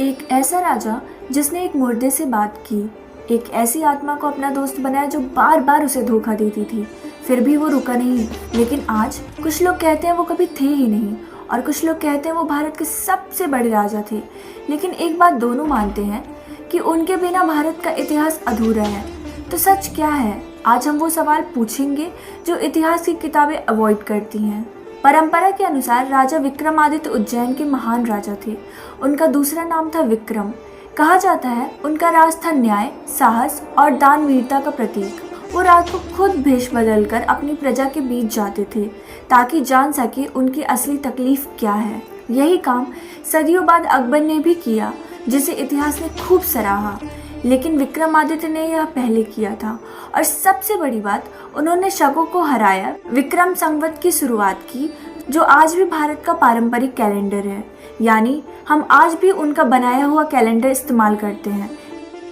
एक ऐसा राजा जिसने एक मुर्दे से बात की, एक ऐसी आत्मा को अपना दोस्त बनाया जो बार बार उसे धोखा देती थी, फिर भी वो रुका नहीं। लेकिन आज कुछ लोग कहते हैं वो कभी थे ही नहीं और कुछ लोग कहते हैं वो भारत के सबसे बड़े राजा थे। लेकिन एक बात दोनों मानते हैं कि उनके बिना भारत का इतिहास अधूरा है। तो सच क्या है? आज हम वो सवाल पूछेंगे जो इतिहास की किताबें अवॉइड करती हैं। परंपरा के अनुसार राजा विक्रमादित्य उज्जैन के महान राजा थे। उनका दूसरा नाम था विक्रम। कहा जाता है उनका राज था न्याय, साहस और दानवीरता का प्रतीक। वो रात को खुद भेष बदलकर अपनी प्रजा के बीच जाते थे ताकि जान सके उनकी असली तकलीफ क्या है। यही काम सदियों बाद अकबर ने भी किया, जिसे इतिहास ने खूब सराहा। लेकिन विक्रमादित्य ने यह पहले किया था और सबसे बड़ी बात, उन्होंने शकों को हराया, विक्रम संवत की शुरुआत की, जो आज भी भारत का पारंपरिक कैलेंडर है। यानी हम आज भी उनका बनाया हुआ कैलेंडर इस्तेमाल करते हैं।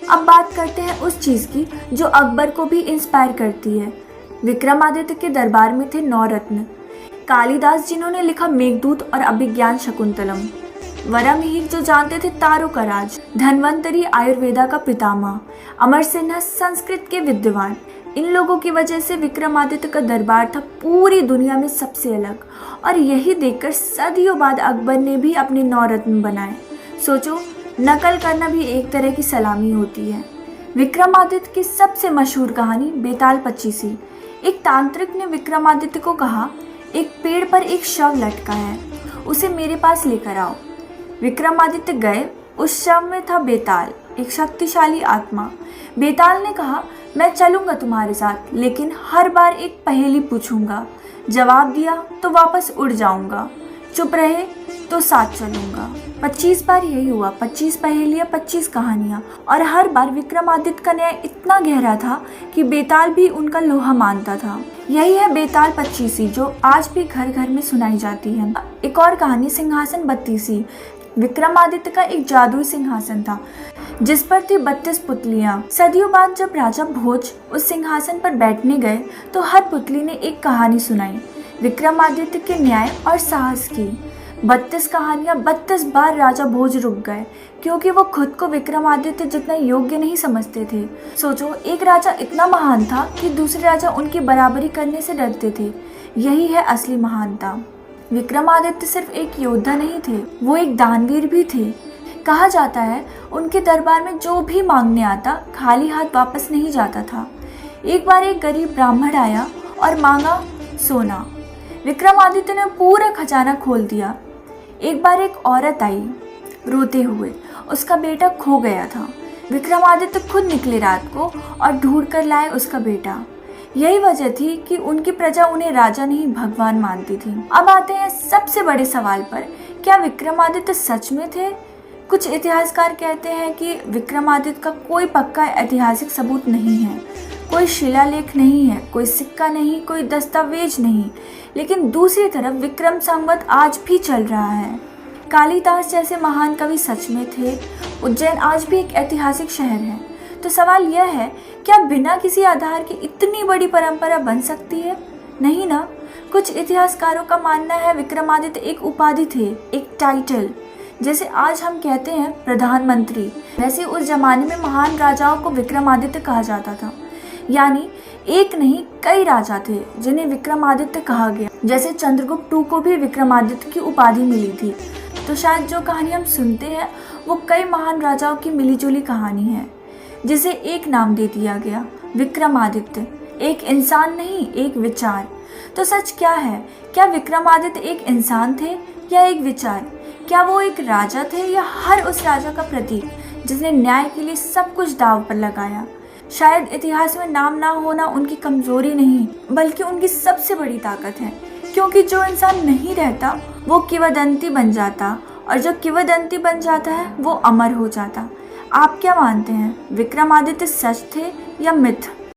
अब बात करते हैं उस चीज़ की जो अकबर को भी इंस्पायर करती है। विक्रमादित्य के दरबार में थे 9 रत्न। कालिदास जिन्होंने लिखा मेघदूत और अभिज्ञान शकुंतलम, वराहमिहिर जो जानते थे तारों का राज, धन्वंतरी आयुर्वेदा का पितामह, अमर सिन्हा संस्कृत के विद्वान। इन लोगों की वजह से विक्रमादित्य का दरबार था पूरी दुनिया में सबसे अलग। और यही देखकर सदियों बाद अकबर ने भी अपने 9 रत्न बनाए। सोचो, नकल करना भी एक तरह की सलामी होती है। विक्रमादित्य की सबसे मशहूर कहानी बेताल पच्चीसी। एक तांत्रिक ने विक्रमादित्य को कहा, एक पेड़ पर एक शव लटका है, उसे मेरे पास लेकर आओ। विक्रमादित्य गए। उस शव में था बेताल, एक शक्तिशाली आत्मा। बेताल ने कहा, मैं चलूंगा तुम्हारे साथ, लेकिन हर बार एक पहेली पूछूंगा। जवाब दिया तो वापस उड़ जाऊंगा, चुप रहे तो साथ चलूंगा। 25 बार यही हुआ, 25 पहेलियां, 25 कहानियां। और हर बार विक्रमादित्य का न्याय इतना गहरा था कि बेताल भी उनका लोहा मानता था। यही है बेताल पच्चीसी, जो आज भी घर घर में सुनाई जाती है। एक और कहानी सिंहासन बत्तीसी। विक्रमादित्य का एक जादुई सिंहासन था जिस पर थी 32 पुतलियां। सदियों बाद जब राजा भोज उस सिंहासन पर बैठने गए तो हर पुतली ने एक कहानी सुनाई विक्रमादित्य के न्याय और साहस की। 32 कहानियां, 32 बार राजा भोज रुक गए, क्योंकि वो खुद को विक्रमादित्य जितना योग्य नहीं समझते थे। सोचो, एक राजा इतना महान था कि दूसरे राजा उनकी बराबरी करने से डरते थे। यही है असली महानता। विक्रमादित्य सिर्फ एक योद्धा नहीं थे, वो एक दानवीर भी थे। कहा जाता है उनके दरबार में जो भी मांगने आता खाली हाथ वापस नहीं जाता था। एक बार एक गरीब ब्राह्मण आया और मांगा सोना। विक्रमादित्य ने पूरा खजाना खोल दिया। एक बार एक औरत आई रोते हुए, उसका बेटा खो गया था। विक्रमादित्य खुद निकले रात को और ढूंढ कर लाए उसका बेटा। यही वजह थी कि उनकी प्रजा उन्हें राजा नहीं भगवान मानती थी। अब आते हैं सबसे बड़े सवाल पर, क्या विक्रमादित्य सच में थे? कुछ इतिहासकार कहते हैं कि विक्रमादित्य का कोई पक्का ऐतिहासिक सबूत नहीं है, कोई शिलालेख नहीं है, कोई सिक्का नहीं, कोई दस्तावेज नहीं। लेकिन दूसरी तरफ विक्रम संवत आज भी चल रहा है। कालिदास जैसे महान कवि सच में थे। उज्जैन आज भी एक ऐतिहासिक शहर है। तो सवाल यह है, क्या बिना किसी आधार की इतनी बड़ी परंपरा बन सकती है? नहीं ना। कुछ इतिहासकारों का मानना है विक्रमादित्य एक उपाधि थे, एक टाइटल। जैसे आज हम कहते हैं प्रधानमंत्री, वैसे उस जमाने में महान राजाओं को विक्रमादित्य कहा जाता था। यानी एक नहीं कई राजा थे जिन्हें विक्रमादित्य कहा गया। जैसे चंद्रगुप्त II को भी विक्रमादित्य की उपाधि मिली थी। तो शायद जो कहानी हम सुनते हैं वो कई महान राजाओं की मिलीजुली कहानी है, जिसे एक नाम दे दिया गया, विक्रमादित्य। एक इंसान नहीं, एक विचार। तो सच क्या है? क्या विक्रमादित्य एक इंसान थे या एक विचार? क्या वो एक राजा थे या हर उस राजा का प्रतीक जिसने न्याय के लिए सब कुछ दांव पर लगाया? शायद इतिहास में नाम ना होना उनकी कमजोरी नहीं, बल्कि उनकी सबसे बड़ी ताकत है। क्योंकि जो इंसान नहीं रहता वो किंवदंती बन जाता, और जो किंवदंती बन जाता है वो अमर हो जाता। आप क्या मानते हैं, विक्रमादित्य सच थे या मिथ?